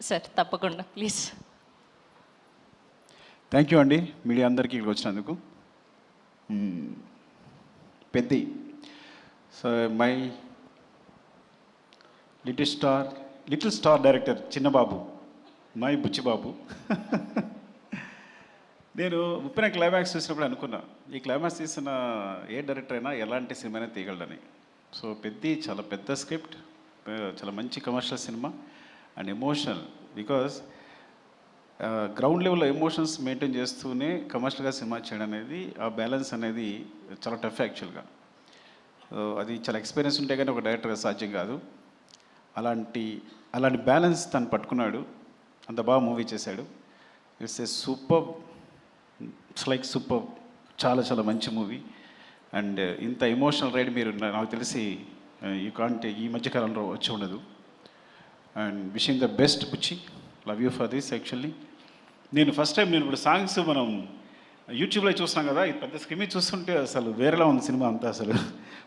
Sir తప్పకుండా please. Thank you అండి media అందరికీ ఇక్కడికి వచ్చినందుకు. Peddi so my little star director Chinnababu, my Buchibabu. నేను ఉప్పిన క్లైమాక్స్ చూసినప్పుడు అనుకున్నా ఈ క్లైమాక్స్ తీసిన ఏ డైరెక్టర్ అయినా ఎలాంటి సినిమానే తీయగలడని. సో పెద్ది చాలా పెద్ద స్క్రిప్ట్, చాలా మంచి commercial cinema and emotional. Because ground లెవెల్లో ఎమోషన్స్ మెయింటైన్ చేస్తూనే కమర్షియల్గా సినిమా చేయడం అనేది, ఆ బ్యాలెన్స్ అనేది చాలా టఫ్ యాక్చువల్గా. అది చాలా ఎక్స్పీరియన్స్ ఉంటే కానీ ఒక డైరెక్టర్గా సాధ్యం కాదు. అలాంటి బ్యాలెన్స్ తను పట్టుకున్నాడు, అంత బాగా మూవీ చేశాడు. It's a super, it's like super, చాలా చాలా మంచి మూవీ. అండ్ ఇంత ఎమోషనల్ రైడ్ మీరు నాకు తెలిసి ఈ మధ్యకాలంలో వచ్చి ఉండదు. And wishing the best Buchi, love you for this. Actually నేను ఫస్ట్ టైం ఇప్పుడు సాంగ్స్ మనం యూట్యూబ్లో చూస్తున్నాం కదా, ఇది పెద్ద స్క్రీన్ మీద చూస్తుంటే అసలు వేరేలా ఉంది సినిమా అంతా. అసలు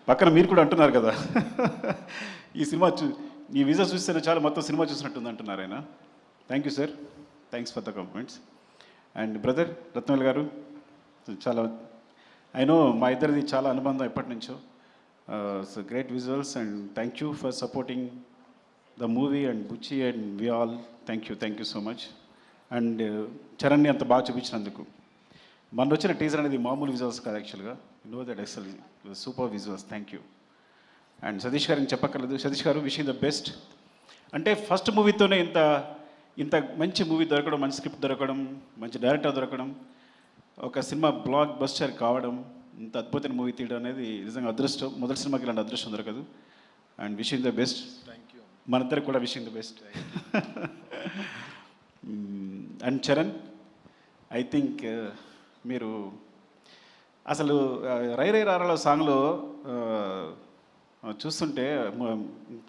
పక్కన మీరు కూడా అంటున్నారు కదా ఈ సినిమా ఈ విజువల్ చూస్తేనే చాలా మొత్తం సినిమా చూసినట్టుంది అంటున్నారు ఆయన. Thank you sir, thanks for the compliments. And brother Rathnavel గారు, చాలా ఐ నో మా ఇద్దరిది చాలా అనుబంధం ఎప్పటి నుంచో. So great visuals and thank you for supporting the movie and Buchi and we all. Thank you so much. And చరణ్ని అంత బాగా చూపించినందుకు. మన వచ్చిన టీజర్ అనేది మామూలు విజువల్స్ కాదు యాక్చువల్గా. No that excel super visuals. Thank you. And Satish గారిని చెప్పక్కర్లేదు. సతీష్ గారు విషింగ్ ద బెస్ట్. అంటే ఫస్ట్ మూవీతోనే ఇంత మంచి మూవీ దొరకడం, మంచి స్క్రిప్ట్ దొరకడం, మంచి డైరెక్టర్ దొరకడం, ఒక సినిమా బ్లాక్ బస్టర్ కావడం, ఇంత అద్భుతమైన మూవీ తీయడం అనేది నిజంగా అదృష్టం. మొదటి సినిమాకి ఇలాంటి అదృష్టం దొరకదు. And wishing the best. మనిద్దరికి కూడా wishing the best. And Charan, I think మీరు అసలు రై రై రారాలో సాంగ్లో చూస్తుంటే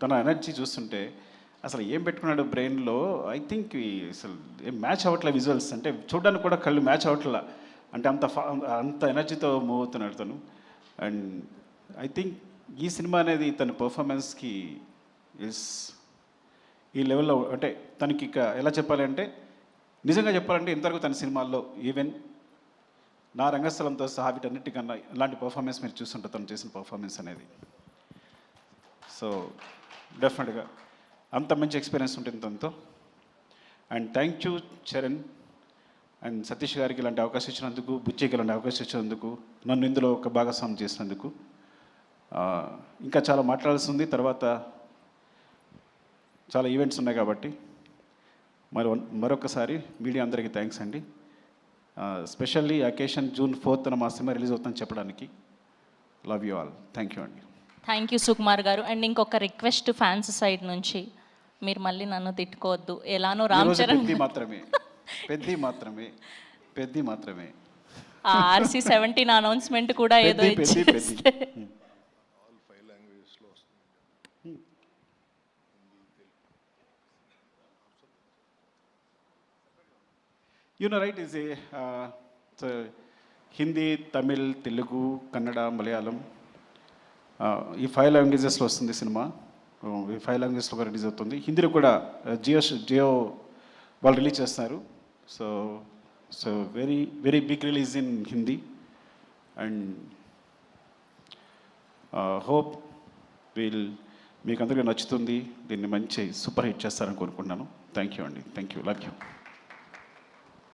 తన ఎనర్జీ చూస్తుంటే అసలు ఏం పెట్టుకున్నాడు బ్రెయిన్లో, ఐ థింక్ అసలు ఏం మ్యాచ్ అవ్వట్లే విజువల్స్. అంటే చూడడానికి కూడా కళ్ళు మ్యాచ్ అవ్వట్లా. అంటే అంత ఎనర్జీతో మూవ్ అవుతున్నాడు తను. అండ్ ఐ థింక్ ఈ సినిమా అనేది తన పర్ఫార్మెన్స్కి ఈ లెవెల్లో, అంటే తనకి ఇక ఎలా చెప్పాలి అంటే, నిజంగా చెప్పాలంటే ఇంతవరకు తన సినిమాల్లో ఈవెన్ నా రంగస్థలంతో సహా వీటన్నిటికన్నా ఇలాంటి పర్ఫార్మెన్స్ మీరు చూస్తుంటారు తను చేసిన పర్ఫార్మెన్స్ అనేది. సో డెఫినెట్గా అంత మంచి ఎక్స్పీరియన్స్ ఉంటుంది తనతో. And thank you Charan and Satish గారికి ఇలాంటి అవకాశం ఇచ్చినందుకు, బుచ్చికి ఇలాంటి అవకాశం ఇచ్చినందుకు, నన్ను ఇందులో ఒక భాగస్వామ్యం చేసినందుకు. ఇంకా చాలా మాట్లాడాల్సి ఉంది, తర్వాత చాలా ఈవెంట్స్ ఉన్నాయి కాబట్టి. మరొకసారి మీడియా అందరికీ థ్యాంక్స్ అండి. స్పెషల్లీ అకేషన్ June 4th మా సినిమా రిలీజ్ అవుతుందని చెప్పడానికి. Love you all. Thank you అండి. థ్యాంక్ యూ సుకుమార్ గారు. అండ్ ఇంకొక రిక్వెస్ట్ ఫ్యాన్స్ సైడ్ నుంచి, మీరు మళ్ళీ నన్ను తిట్టుకోవద్దు. ఎలానో రామ్ చరణ్ పెద్ది మాత్రమే RC 17 అనౌన్స్మెంట్ కూడా ఏదో ఇచ్చేస్తే. You know, right, is Hindi, Tamil, Telugu, Kannada, Malayalam, ఈ 5 లాంగ్వేజెస్లో వస్తుంది సినిమా. ఈ 5 లాంగ్వేజెస్లో కూడా రిలీజ్ అవుతుంది. హిందీలో కూడా జియో వాళ్ళు రిలీజ్ చేస్తున్నారు. So very very big release in Hindi. And hope మీకు అందరికీ నచ్చుతుంది. దీన్ని మంచి సూపర్ హిట్ చేస్తారని కోరుకుంటున్నాను. థ్యాంక్ యూ అండి. Thank you. Love you.